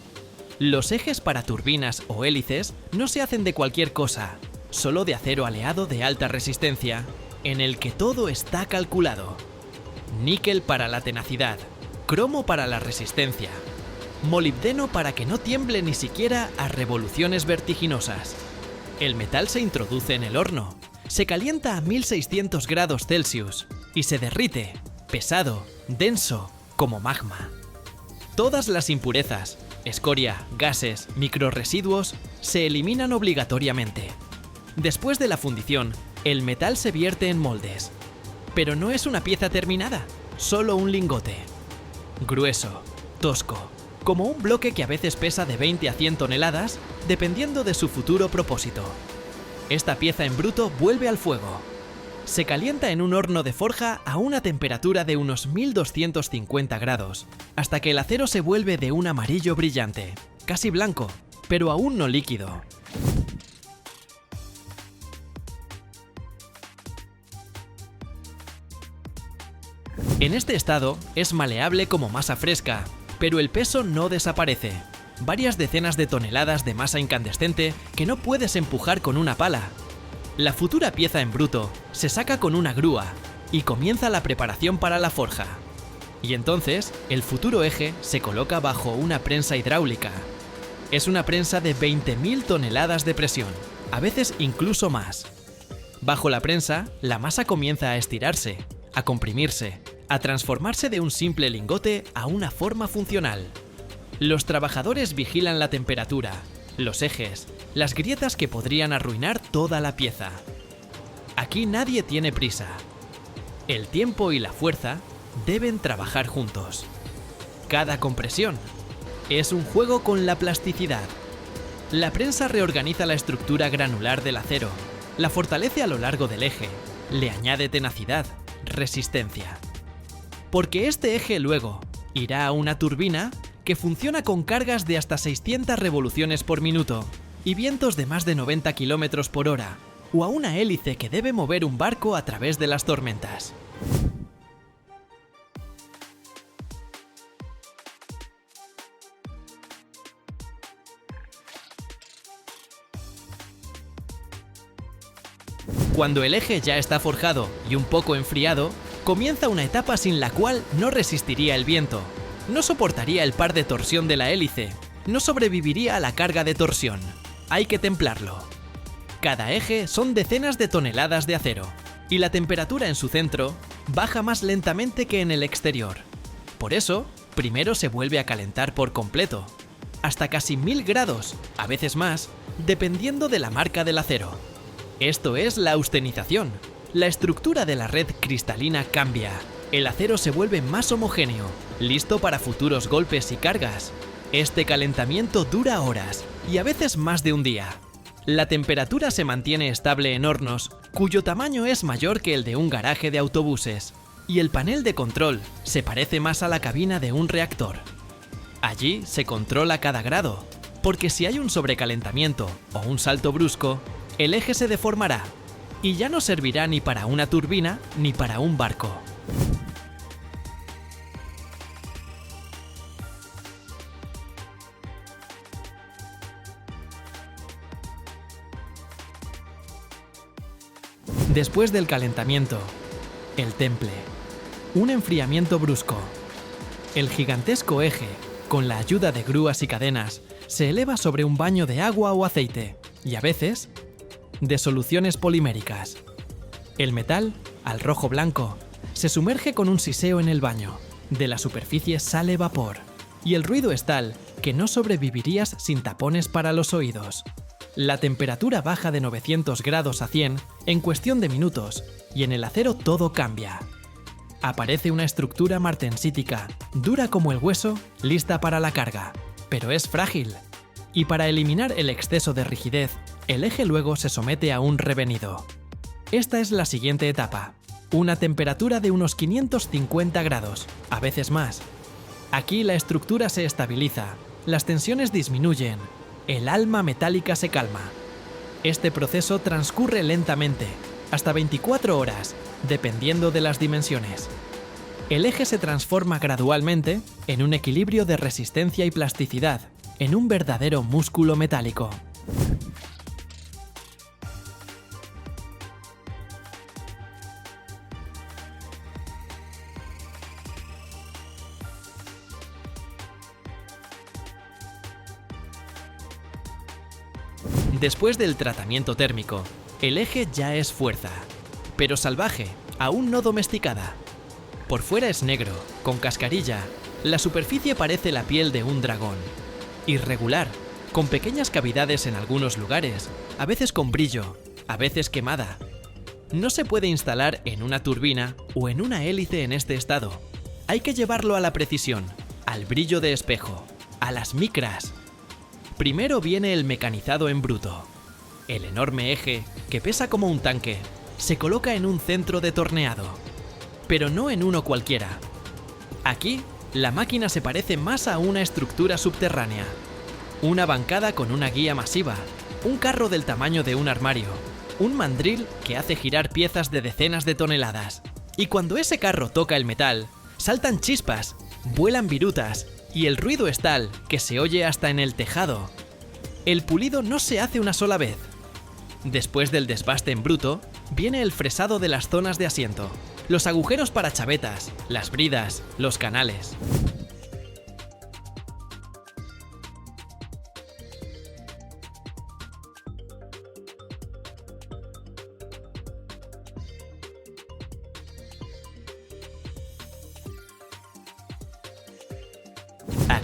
Los ejes para turbinas o hélices no se hacen de cualquier cosa, solo de acero aleado de alta resistencia, en el que todo está calculado. Níquel para la tenacidad, cromo para la resistencia, molibdeno para que no tiemble ni siquiera a revoluciones vertiginosas. El metal se introduce en el horno, se calienta a 1600 grados Celsius y se derrite, pesado, denso, como magma. Todas las impurezas, escoria, gases, microrresiduos, se eliminan obligatoriamente. Después de la fundición, el metal se vierte en moldes. Pero no es una pieza terminada, solo un lingote. Grueso, tosco, como un bloque que a veces pesa de 20 a 100 toneladas, dependiendo de su futuro propósito. Esta pieza en bruto vuelve al fuego. Se calienta en un horno de forja a una temperatura de unos 1250 grados, hasta que el acero se vuelve de un amarillo brillante, casi blanco, pero aún no líquido. En este estado es maleable como masa fresca, pero el peso no desaparece. Varias decenas de toneladas de masa incandescente que no puedes empujar con una pala. La futura pieza en bruto se saca con una grúa y comienza la preparación para la forja. Y entonces, el futuro eje se coloca bajo una prensa hidráulica. Es una prensa de 20.000 toneladas de presión, a veces incluso más. Bajo la prensa, la masa comienza a estirarse, a comprimirse, a transformarse de un simple lingote a una forma funcional. Los trabajadores vigilan la temperatura, los ejes, las grietas que podrían arruinar toda la pieza. Aquí nadie tiene prisa. El tiempo y la fuerza deben trabajar juntos. Cada compresión es un juego con la plasticidad. La prensa reorganiza la estructura granular del acero, la fortalece a lo largo del eje, le añade tenacidad, resistencia. Porque este eje luego irá a una turbina que funciona con cargas de hasta 600 revoluciones por minuto y vientos de más de 90 km por hora, o a una hélice que debe mover un barco a través de las tormentas. Cuando el eje ya está forjado y un poco enfriado, comienza una etapa sin la cual no resistiría el viento, no soportaría el par de torsión de la hélice, no sobreviviría a la carga de torsión. Hay que templarlo. Cada eje son decenas de toneladas de acero, y la temperatura en su centro baja más lentamente que en el exterior. Por eso, primero se vuelve a calentar por completo, hasta casi 1000 grados, a veces más, dependiendo de la marca del acero. Esto es la austenización. La estructura de la red cristalina cambia. El acero se vuelve más homogéneo, listo para futuros golpes y cargas. Este calentamiento dura horas y a veces más de un día. La temperatura se mantiene estable en hornos, cuyo tamaño es mayor que el de un garaje de autobuses, y el panel de control se parece más a la cabina de un reactor. Allí se controla cada grado, porque si hay un sobrecalentamiento o un salto brusco, el eje se deformará y ya no servirá ni para una turbina ni para un barco. Después del calentamiento, el temple. Un enfriamiento brusco. El gigantesco eje, con la ayuda de grúas y cadenas, se eleva sobre un baño de agua o aceite, y a veces, de soluciones poliméricas. El metal, al rojo blanco, se sumerge con un siseo en el baño. De la superficie sale vapor, y el ruido es tal que no sobrevivirías sin tapones para los oídos. La temperatura baja de 900 grados a 100 en cuestión de minutos, y en el acero todo cambia. Aparece una estructura martensítica, dura como el hueso, lista para la carga, pero es frágil. Y para eliminar el exceso de rigidez, el eje luego se somete a un revenido. Esta es la siguiente etapa, una temperatura de unos 550 grados, a veces más. Aquí la estructura se estabiliza, las tensiones disminuyen, el alma metálica se calma. Este proceso transcurre lentamente, hasta 24 horas, dependiendo de las dimensiones. El eje se transforma gradualmente en un equilibrio de resistencia y plasticidad, en un verdadero músculo metálico. Después del tratamiento térmico, el eje ya es fuerza, pero salvaje, aún no domesticada. Por fuera es negro, con cascarilla, la superficie parece la piel de un dragón. Irregular, con pequeñas cavidades en algunos lugares, a veces con brillo, a veces quemada. No se puede instalar en una turbina o en una hélice en este estado. Hay que llevarlo a la precisión, al brillo de espejo, a las micras. Primero viene el mecanizado en bruto. El enorme eje, que pesa como un tanque, se coloca en un centro de torneado, pero no en uno cualquiera. Aquí, la máquina se parece más a una estructura subterránea. Una bancada con una guía masiva, un carro del tamaño de un armario, un mandril que hace girar piezas de decenas de toneladas. Y cuando ese carro toca el metal, saltan chispas, vuelan virutas, y el ruido es tal que se oye hasta en el tejado. El pulido no se hace una sola vez. Después del desbaste en bruto, viene el fresado de las zonas de asiento, los agujeros para chavetas, las bridas, los canales.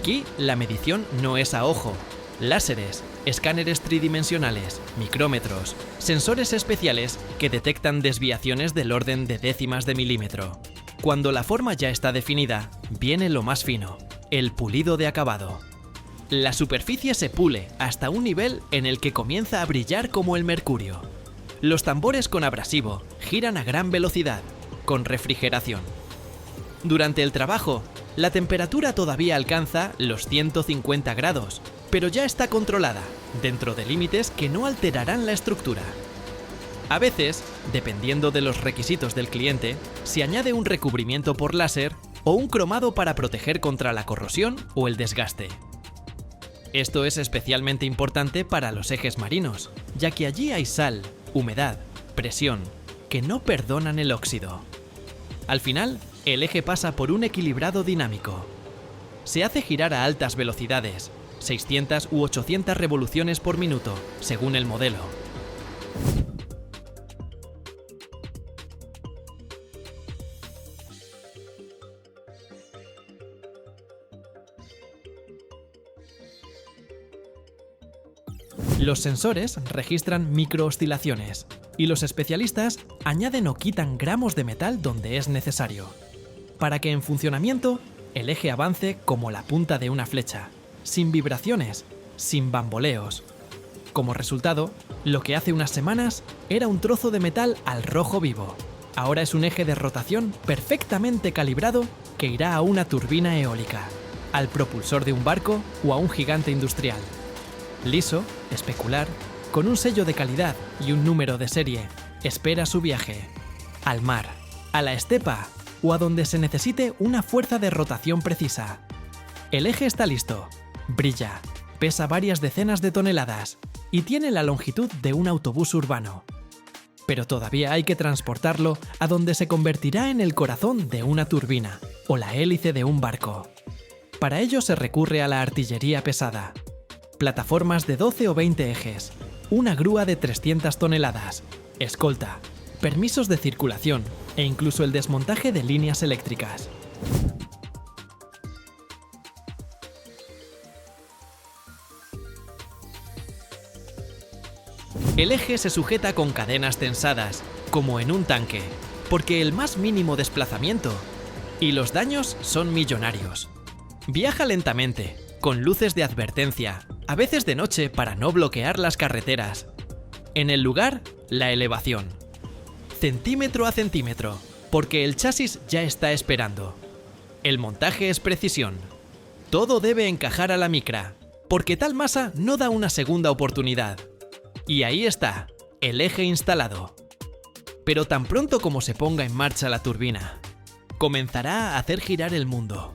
Aquí la medición no es a ojo. Láseres, escáneres tridimensionales, micrómetros, sensores especiales que detectan desviaciones del orden de décimas de milímetro. Cuando la forma ya está definida, viene lo más fino, el pulido de acabado. La superficie se pule hasta un nivel en el que comienza a brillar como el mercurio. Los tambores con abrasivo giran a gran velocidad, con refrigeración. Durante el trabajo, la temperatura todavía alcanza los 150 grados, pero ya está controlada, dentro de límites que no alterarán la estructura. A veces, dependiendo de los requisitos del cliente, se añade un recubrimiento por láser o un cromado para proteger contra la corrosión o el desgaste. Esto es especialmente importante para los ejes marinos, ya que allí hay sal, humedad, presión, que no perdonan el óxido. Al final, el eje pasa por un equilibrado dinámico. Se hace girar a altas velocidades, 600 u 800 revoluciones por minuto, según el modelo. Los sensores registran microoscilaciones y los especialistas añaden o quitan gramos de metal donde es necesario, para que en funcionamiento el eje avance como la punta de una flecha, sin vibraciones, sin bamboleos. Como resultado, lo que hace unas semanas era un trozo de metal al rojo vivo. Ahora es un eje de rotación perfectamente calibrado que irá a una turbina eólica, al propulsor de un barco o a un gigante industrial. Liso, especular, con un sello de calidad y un número de serie, espera su viaje. Al mar, a la estepa o a donde se necesite una fuerza de rotación precisa. El eje está listo, brilla, pesa varias decenas de toneladas y tiene la longitud de un autobús urbano. pero todavía hay que transportarlo a donde se convertirá en el corazón de una turbina o la hélice de un barco. Para ello se recurre a la artillería pesada. Plataformas de 12 o 20 ejes, una grúa de 300 toneladas, escolta, permisos de circulación e incluso el desmontaje de líneas eléctricas. El eje se sujeta con cadenas tensadas, como en un tanque, porque el más mínimo desplazamiento y los daños son millonarios. Viaja lentamente, con luces de advertencia, a veces de noche para no bloquear las carreteras. En el lugar, la elevación. Centímetro a centímetro, porque el chasis ya está esperando. El montaje es precisión. Todo debe encajar a la micra, porque tal masa no da una segunda oportunidad. Y ahí está, el eje instalado. Pero tan pronto como se ponga en marcha la turbina, comenzará a hacer girar el mundo.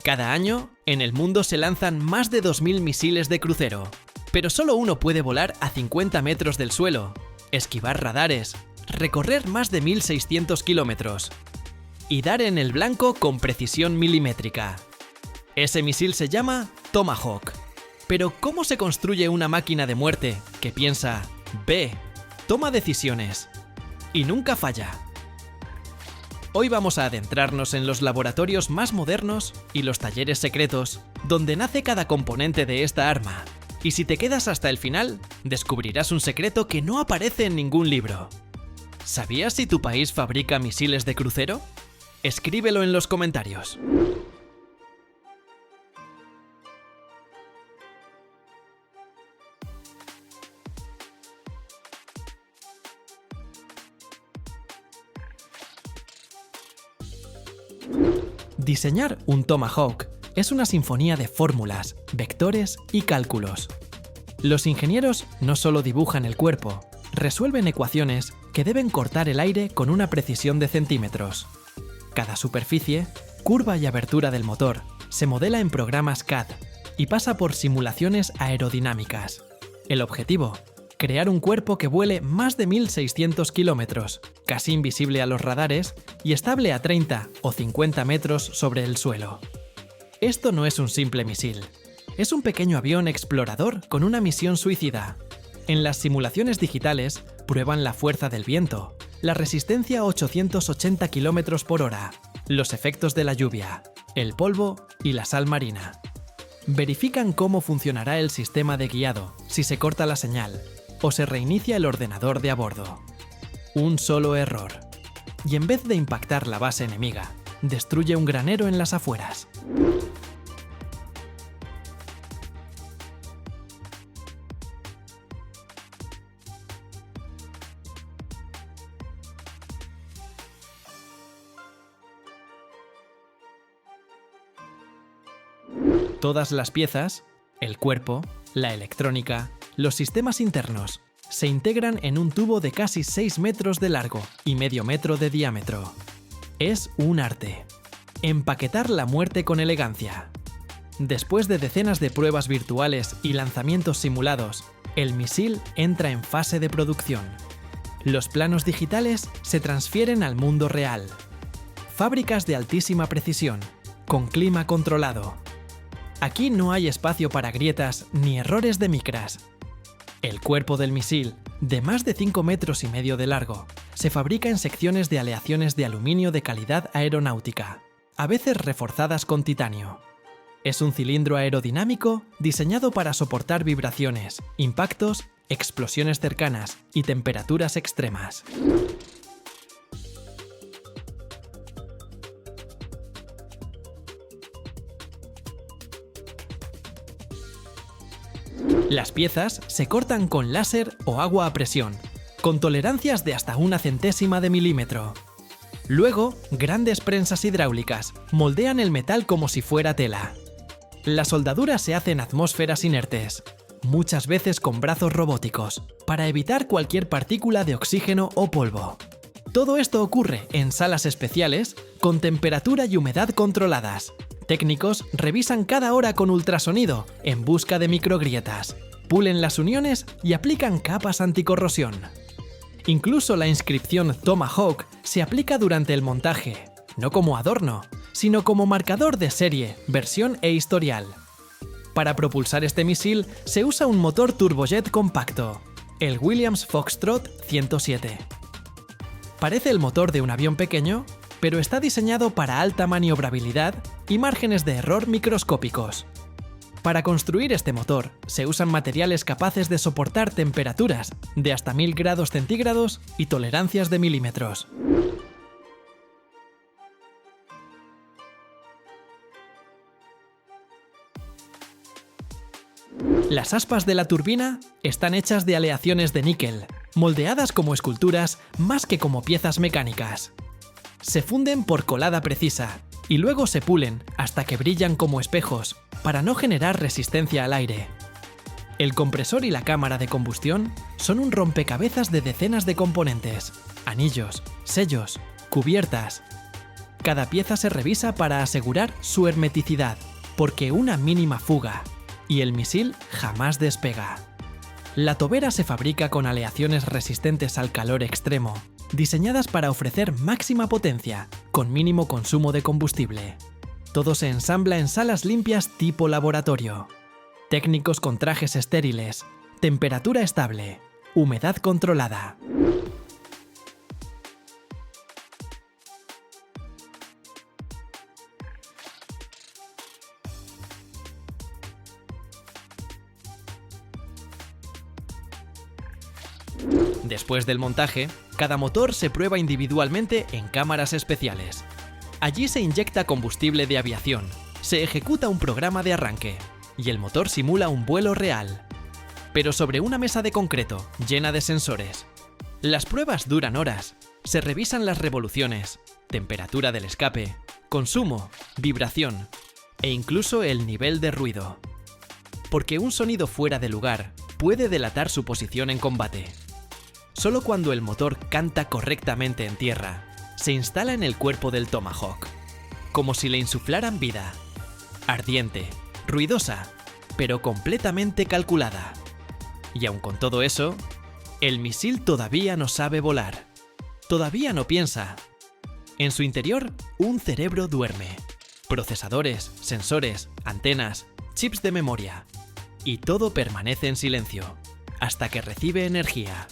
Cada año, en el mundo se lanzan más de 2000 misiles de crucero, pero solo uno puede volar a 50 metros del suelo, esquivar radares, recorrer más de 1600 kilómetros y dar en el blanco con precisión milimétrica. Ese misil se llama Tomahawk. Pero ¿cómo se construye una máquina de muerte que piensa, ve, toma decisiones y nunca falla? Hoy vamos a adentrarnos en los laboratorios más modernos y los talleres secretos, donde nace cada componente de esta arma. Y si te quedas hasta el final, descubrirás un secreto que no aparece en ningún libro. ¿Sabías si tu país fabrica misiles de crucero? Escríbelo en los comentarios. Diseñar un Tomahawk es una sinfonía de fórmulas, vectores y cálculos. Los ingenieros no solo dibujan el cuerpo, resuelven ecuaciones que deben cortar el aire con una precisión de centímetros. Cada superficie, curva y abertura del motor se modela en programas CAD y pasa por simulaciones aerodinámicas. El objetivo: crear un cuerpo que vuele más de 1600 kilómetros, casi invisible a los radares y estable a 30 o 50 metros sobre el suelo. Esto no es un simple misil. Es un pequeño avión explorador con una misión suicida. En las simulaciones digitales prueban la fuerza del viento, la resistencia a 880 km por hora, los efectos de la lluvia, el polvo y la sal marina. Verifican cómo funcionará el sistema de guiado si se corta la señal o se reinicia el ordenador de a bordo. Un solo error, y en vez de impactar la base enemiga, destruye un granero en las afueras. Todas las piezas, el cuerpo, la electrónica, los sistemas internos, se integran en un tubo de casi 6 metros de largo y medio metro de diámetro. Es un arte. Empaquetar la muerte con elegancia. Después de decenas de pruebas virtuales y lanzamientos simulados, el misil entra en fase de producción. Los planos digitales se transfieren al mundo real. Fábricas de altísima precisión, con clima controlado. Aquí no hay espacio para grietas ni errores de micras. El cuerpo del misil, de más de 5 metros y medio de largo, se fabrica en secciones de aleaciones de aluminio de calidad aeronáutica, a veces reforzadas con titanio. Es un cilindro aerodinámico diseñado para soportar vibraciones, impactos, explosiones cercanas y temperaturas extremas. Las piezas se cortan con láser o agua a presión, con tolerancias de hasta 1/100ª de milímetro. Luego, grandes prensas hidráulicas moldean el metal como si fuera tela. La soldadura se hace en atmósferas inertes, muchas veces con brazos robóticos, para evitar cualquier partícula de oxígeno o polvo. Todo esto ocurre en salas especiales con temperatura y humedad controladas, Técnicos revisan cada hora con ultrasonido en busca de microgrietas, pulen las uniones y aplican capas anticorrosión. Incluso la inscripción Tomahawk se aplica durante el montaje, no como adorno, sino como marcador de serie, versión e historial. Para propulsar este misil se usa un motor turbojet compacto, el Williams Foxtrot 107. Parece el motor de un avión pequeño, pero está diseñado para alta maniobrabilidad y márgenes de error microscópicos. Para construir este motor se usan materiales capaces de soportar temperaturas de hasta 1000 grados centígrados y tolerancias de milímetros. Las aspas de la turbina están hechas de aleaciones de níquel, moldeadas como esculturas más que como piezas mecánicas. Se funden por colada precisa y luego se pulen hasta que brillan como espejos, para no generar resistencia al aire. El compresor y la cámara de combustión son un rompecabezas de decenas de componentes, anillos, sellos, cubiertas. Cada pieza se revisa para asegurar su hermeticidad, porque una mínima fuga y el misil jamás despega. La tobera se fabrica con aleaciones resistentes al calor extremo, diseñadas para ofrecer máxima potencia, con mínimo consumo de combustible. Todo se ensambla en salas limpias tipo laboratorio. Técnicos con trajes estériles, temperatura estable, humedad controlada. Después del montaje, cada motor se prueba individualmente en cámaras especiales. Allí se inyecta combustible de aviación, se ejecuta un programa de arranque y el motor simula un vuelo real, pero sobre una mesa de concreto llena de sensores. Las pruebas duran horas, se revisan las revoluciones, temperatura del escape, consumo, vibración e incluso el nivel de ruido. Porque un sonido fuera de lugar puede delatar su posición en combate. Solo cuando el motor canta correctamente en tierra, se instala en el cuerpo del Tomahawk, como si le insuflaran vida. Ardiente, ruidosa, pero completamente calculada. Y aun con todo eso, el misil todavía no sabe volar. Todavía no piensa. En su interior, un cerebro duerme. Procesadores, sensores, antenas, chips de memoria. Y todo permanece en silencio, hasta que recibe energía.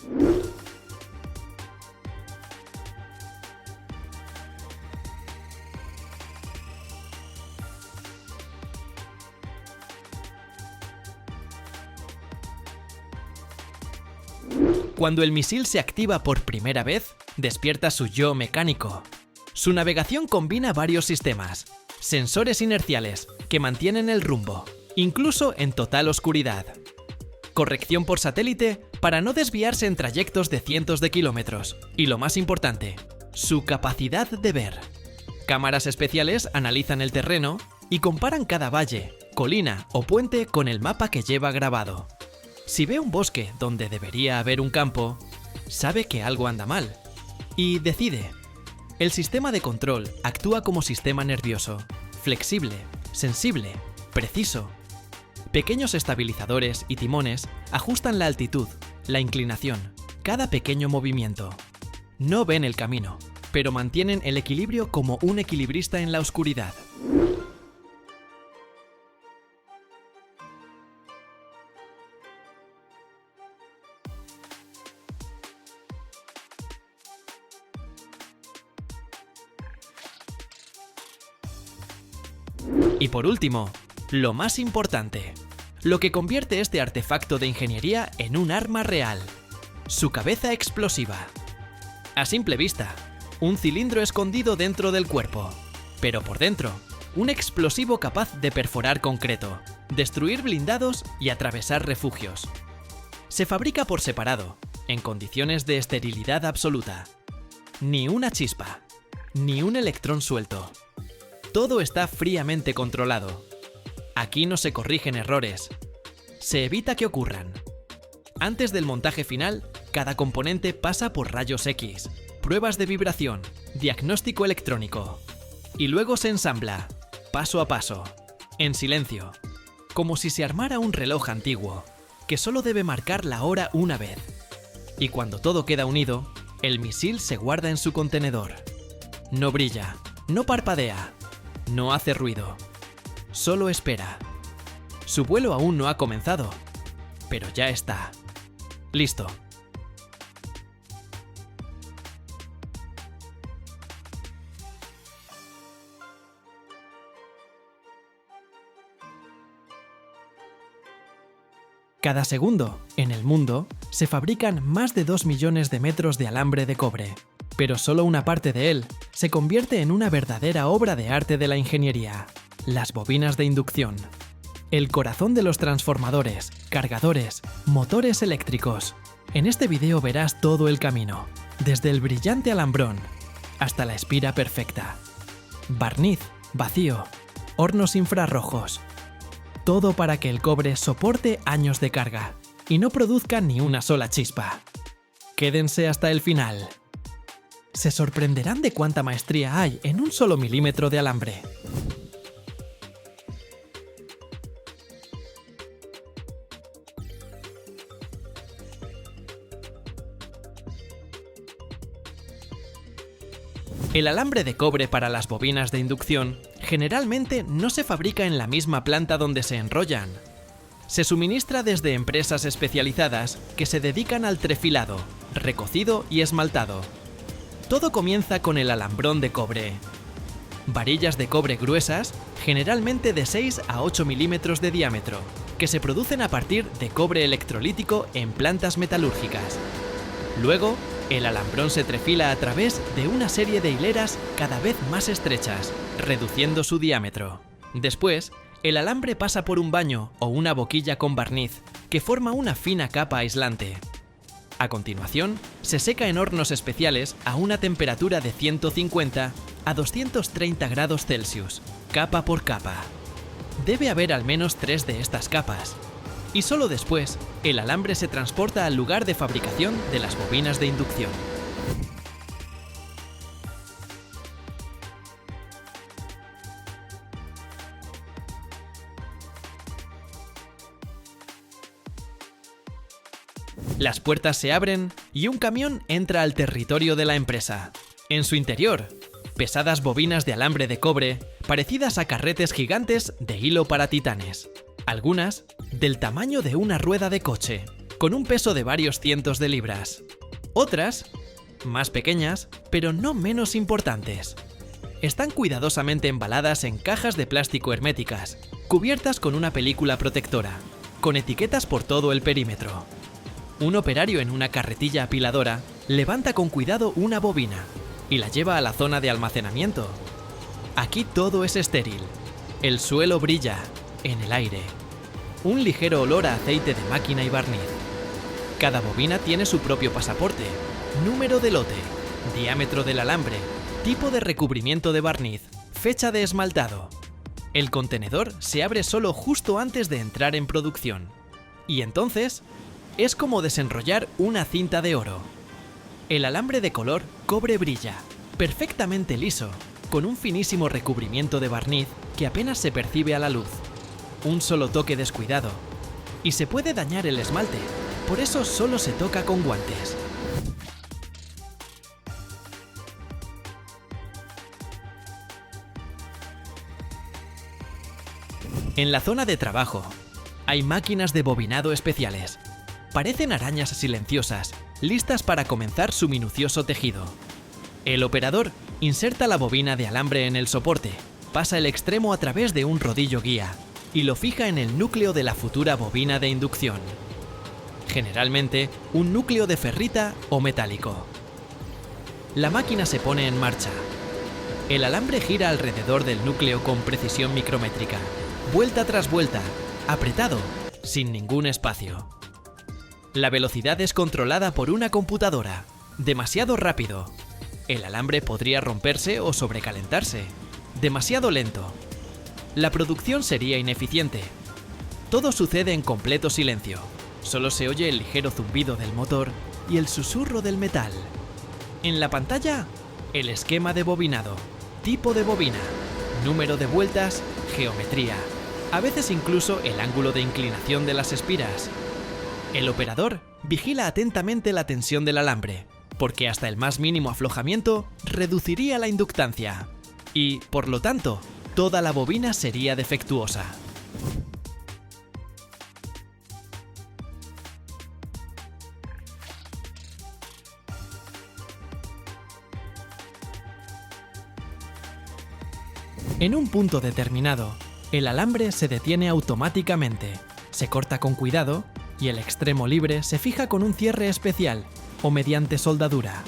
Cuando el misil se activa por primera vez, despierta su yo mecánico. Su navegación combina varios sistemas, sensores inerciales que mantienen el rumbo, incluso en total oscuridad. Corrección por satélite para no desviarse en trayectos de cientos de kilómetros. Y lo más importante, su capacidad de ver. Cámaras especiales analizan el terreno y comparan cada valle, colina o puente con el mapa que lleva grabado. Si ve un bosque donde debería haber un campo, sabe que algo anda mal y decide. El sistema de control actúa como sistema nervioso, flexible, sensible, preciso. Pequeños estabilizadores y timones ajustan la altitud, la inclinación, cada pequeño movimiento. No ven el camino, pero mantienen el equilibrio como un equilibrista en la oscuridad. Y por último, lo más importante, lo que convierte este artefacto de ingeniería en un arma real: su cabeza explosiva. A simple vista, un cilindro escondido dentro del cuerpo, pero por dentro, un explosivo capaz de perforar concreto, destruir blindados y atravesar refugios. Se fabrica por separado, en condiciones de esterilidad absoluta. Ni una chispa, ni un electrón suelto. Todo está fríamente controlado. Aquí no se corrigen errores. Se evita que ocurran. Antes del montaje final, cada componente pasa por rayos X, pruebas de vibración, diagnóstico electrónico. Y luego se ensambla. paso a paso, en silencio, como si se armara un reloj antiguo, que solo debe marcar la hora una vez. Y cuando todo queda unido, el misil se guarda en su contenedor. No brilla, no parpadea, no hace ruido, solo espera. Su vuelo aún no ha comenzado, pero ya está. Listo. Cada segundo, en el mundo, se fabrican más de 2 millones de metros de alambre de cobre, pero solo una parte de él se convierte en una verdadera obra de arte de la ingeniería: las bobinas de inducción. El corazón de los transformadores, cargadores, motores eléctricos. En este video verás todo el camino, desde el brillante alambrón hasta la espira perfecta. Barniz, vacío, hornos infrarrojos. Todo para que el cobre soporte años de carga y no produzca ni una sola chispa. Quédense hasta el final. Se sorprenderán de cuánta maestría hay en un solo milímetro de alambre. El alambre de cobre para las bobinas de inducción generalmente no se fabrica en la misma planta donde se enrollan. Se suministra desde empresas especializadas que se dedican al trefilado, recocido y esmaltado. Todo comienza con el alambrón de cobre. Varillas de cobre gruesas, generalmente de 6 a 8 milímetros de diámetro, que se producen a partir de cobre electrolítico en plantas metalúrgicas. Luego, el alambrón se trefila a través de una serie de hileras cada vez más estrechas, reduciendo su diámetro. Después, el alambre pasa por un baño o una boquilla con barniz, que forma una fina capa aislante. A continuación, se seca en hornos especiales a una temperatura de 150 a 230 grados Celsius, capa por capa. Debe haber al menos 3 de estas capas. Y solo después, el alambre se transporta al lugar de fabricación de las bobinas de inducción. Las puertas se abren y un camión entra al territorio de la empresa. En su interior, pesadas bobinas de alambre de cobre, parecidas a carretes gigantes de hilo para titanes. Algunas del tamaño de una rueda de coche, con un peso de varios cientos de libras. Otras, más pequeñas, pero no menos importantes. Están cuidadosamente embaladas en cajas de plástico herméticas, cubiertas con una película protectora, con etiquetas por todo el perímetro. Un operario en una carretilla apiladora levanta con cuidado una bobina y la lleva a la zona de almacenamiento. Aquí todo es estéril. El suelo brilla en el aire. Un ligero olor a aceite de máquina y barniz. Cada bobina tiene su propio pasaporte, número de lote, diámetro del alambre, tipo de recubrimiento de barniz, fecha de esmaltado. El contenedor se abre solo justo antes de entrar en producción. Y entonces, es como desenrollar una cinta de oro. El alambre de color cobre brilla, perfectamente liso, con un finísimo recubrimiento de barniz que apenas se percibe a la luz. Un solo toque descuidado, y se puede dañar el esmalte, por eso solo se toca con guantes. En la zona de trabajo, hay máquinas de bobinado especiales. Parecen arañas silenciosas, listas para comenzar su minucioso tejido. El operador inserta la bobina de alambre en el soporte, pasa el extremo a través de un rodillo guía y lo fija en el núcleo de la futura bobina de inducción. Generalmente, un núcleo de ferrita o metálico. La máquina se pone en marcha. El alambre gira alrededor del núcleo con precisión micrométrica, vuelta tras vuelta, apretado, sin ningún espacio. La velocidad es controlada por una computadora, demasiado rápido. El alambre podría romperse o sobrecalentarse. Demasiado lento. La producción sería ineficiente. Todo sucede en completo silencio. Solo se oye el ligero zumbido del motor y el susurro del metal. En la pantalla, el esquema de bobinado, tipo de bobina, número de vueltas, geometría, a veces incluso el ángulo de inclinación de las espiras. El operador vigila atentamente la tensión del alambre, porque hasta el más mínimo aflojamiento reduciría la inductancia y, por lo tanto, toda la bobina sería defectuosa. En un punto determinado, el alambre se detiene automáticamente, se corta con cuidado y el extremo libre se fija con un cierre especial o mediante soldadura.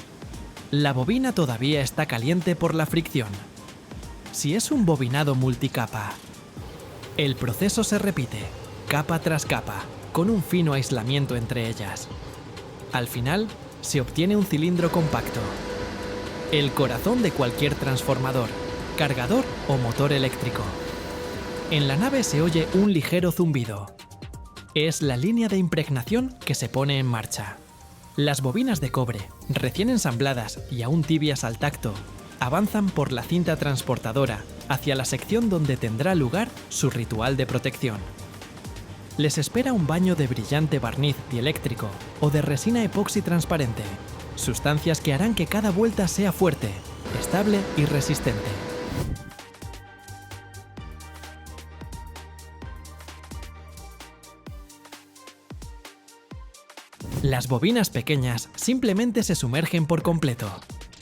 La bobina todavía está caliente por la fricción. Si es un bobinado multicapa, el proceso se repite, capa tras capa, con un fino aislamiento entre ellas. Al final, se obtiene un cilindro compacto, el corazón de cualquier transformador, cargador o motor eléctrico. En la nave se oye un ligero zumbido. Es la línea de impregnación que se pone en marcha. Las bobinas de cobre, recién ensambladas y aún tibias al tacto, avanzan por la cinta transportadora hacia la sección donde tendrá lugar su ritual de protección. Les espera un baño de brillante barniz dieléctrico o de resina epoxi transparente, sustancias que harán que cada vuelta sea fuerte, estable y resistente. Las bobinas pequeñas simplemente se sumergen por completo.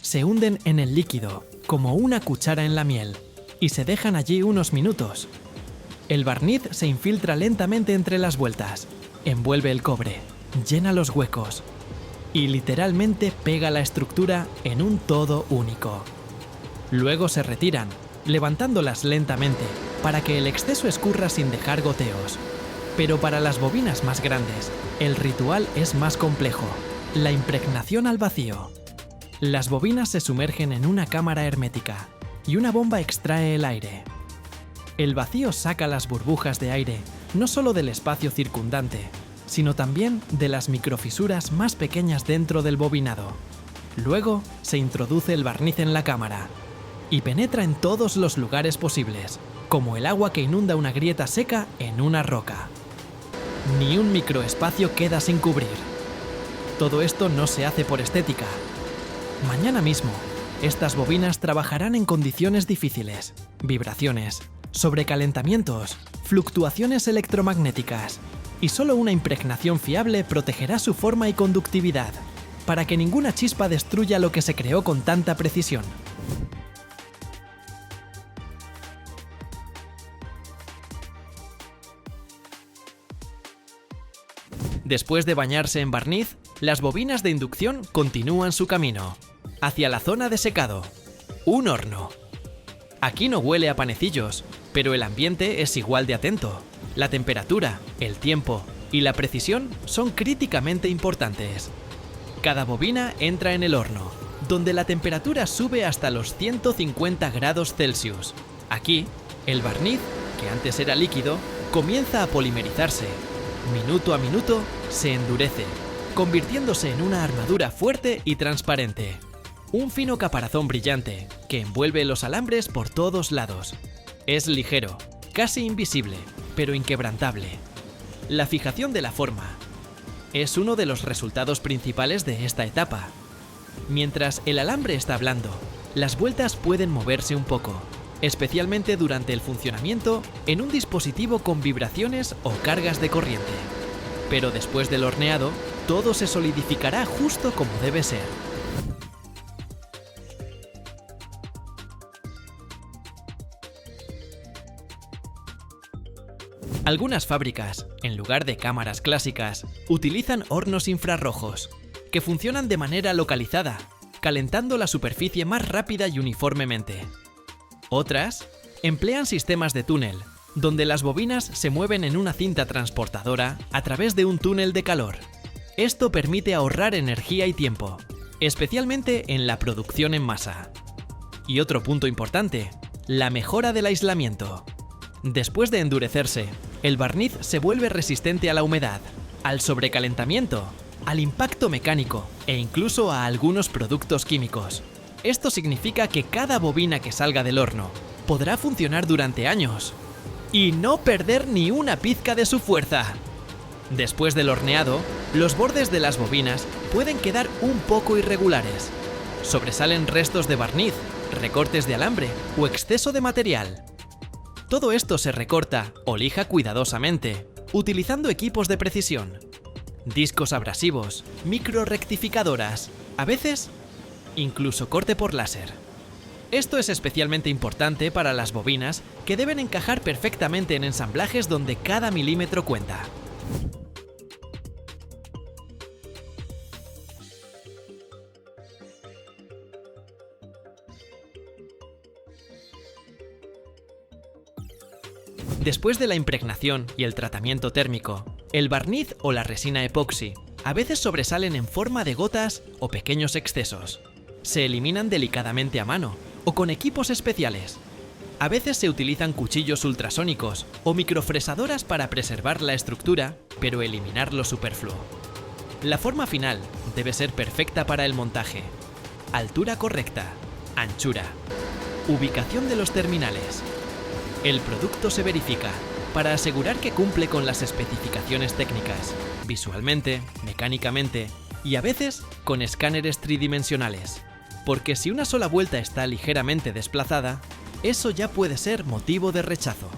Se hunden en el líquido, como una cuchara en la miel, y se dejan allí unos minutos. El barniz se infiltra lentamente entre las vueltas, envuelve el cobre, llena los huecos y literalmente pega la estructura en un todo único. Luego se retiran, levantándolas lentamente para que el exceso escurra sin dejar goteos. Pero para las bobinas más grandes, el ritual es más complejo, la impregnación al vacío. Las bobinas se sumergen en una cámara hermética y una bomba extrae el aire. El vacío saca las burbujas de aire no solo del espacio circundante, sino también de las microfisuras más pequeñas dentro del bobinado. Luego se introduce el barniz en la cámara y penetra en todos los lugares posibles, como el agua que inunda una grieta seca en una roca. Ni un microespacio queda sin cubrir. Todo esto no se hace por estética. Mañana mismo, estas bobinas trabajarán en condiciones difíciles, vibraciones, sobrecalentamientos, fluctuaciones electromagnéticas, y solo una impregnación fiable protegerá su forma y conductividad, para que ninguna chispa destruya lo que se creó con tanta precisión. Después de bañarse en barniz, las bobinas de inducción continúan su camino, hacia la zona de secado, un horno. Aquí no huele a panecillos, pero el ambiente es igual de atento. La temperatura, el tiempo y la precisión son críticamente importantes. Cada bobina entra en el horno, donde la temperatura sube hasta los 150 grados Celsius. Aquí, el barniz, que antes era líquido, comienza a polimerizarse. Minuto a minuto se endurece, convirtiéndose en una armadura fuerte y transparente. Un fino caparazón brillante que envuelve los alambres por todos lados. Es ligero, casi invisible, pero inquebrantable. La fijación de la forma es uno de los resultados principales de esta etapa. Mientras el alambre está blando, las vueltas pueden moverse un poco, especialmente durante el funcionamiento en un dispositivo con vibraciones o cargas de corriente. Pero después del horneado, todo se solidificará justo como debe ser. Algunas fábricas, en lugar de cámaras clásicas, utilizan hornos infrarrojos, que funcionan de manera localizada, calentando la superficie más rápida y uniformemente. Otras emplean sistemas de túnel, donde las bobinas se mueven en una cinta transportadora a través de un túnel de calor. Esto permite ahorrar energía y tiempo, especialmente en la producción en masa. Y otro punto importante, la mejora del aislamiento. Después de endurecerse, el barniz se vuelve resistente a la humedad, al sobrecalentamiento, al impacto mecánico e incluso a algunos productos químicos. Esto significa que cada bobina que salga del horno podrá funcionar durante años y no perder ni una pizca de su fuerza. Después del horneado, los bordes de las bobinas pueden quedar un poco irregulares. Sobresalen restos de barniz, recortes de alambre o exceso de material. Todo esto se recorta o lija cuidadosamente, utilizando equipos de precisión. Discos abrasivos, microrectificadoras, a veces incluso corte por láser. Esto es especialmente importante para las bobinas que deben encajar perfectamente en ensamblajes donde cada milímetro cuenta. Después de la impregnación y el tratamiento térmico, el barniz o la resina epoxi a veces sobresalen en forma de gotas o pequeños excesos. Se eliminan delicadamente a mano o con equipos especiales. A veces se utilizan cuchillos ultrasónicos o microfresadoras para preservar la estructura, pero eliminar lo superfluo. La forma final debe ser perfecta para el montaje. Altura correcta, anchura, ubicación de los terminales. El producto se verifica para asegurar que cumple con las especificaciones técnicas, visualmente, mecánicamente y a veces con escáneres tridimensionales. Porque si una sola vuelta está ligeramente desplazada, eso ya puede ser motivo de rechazo.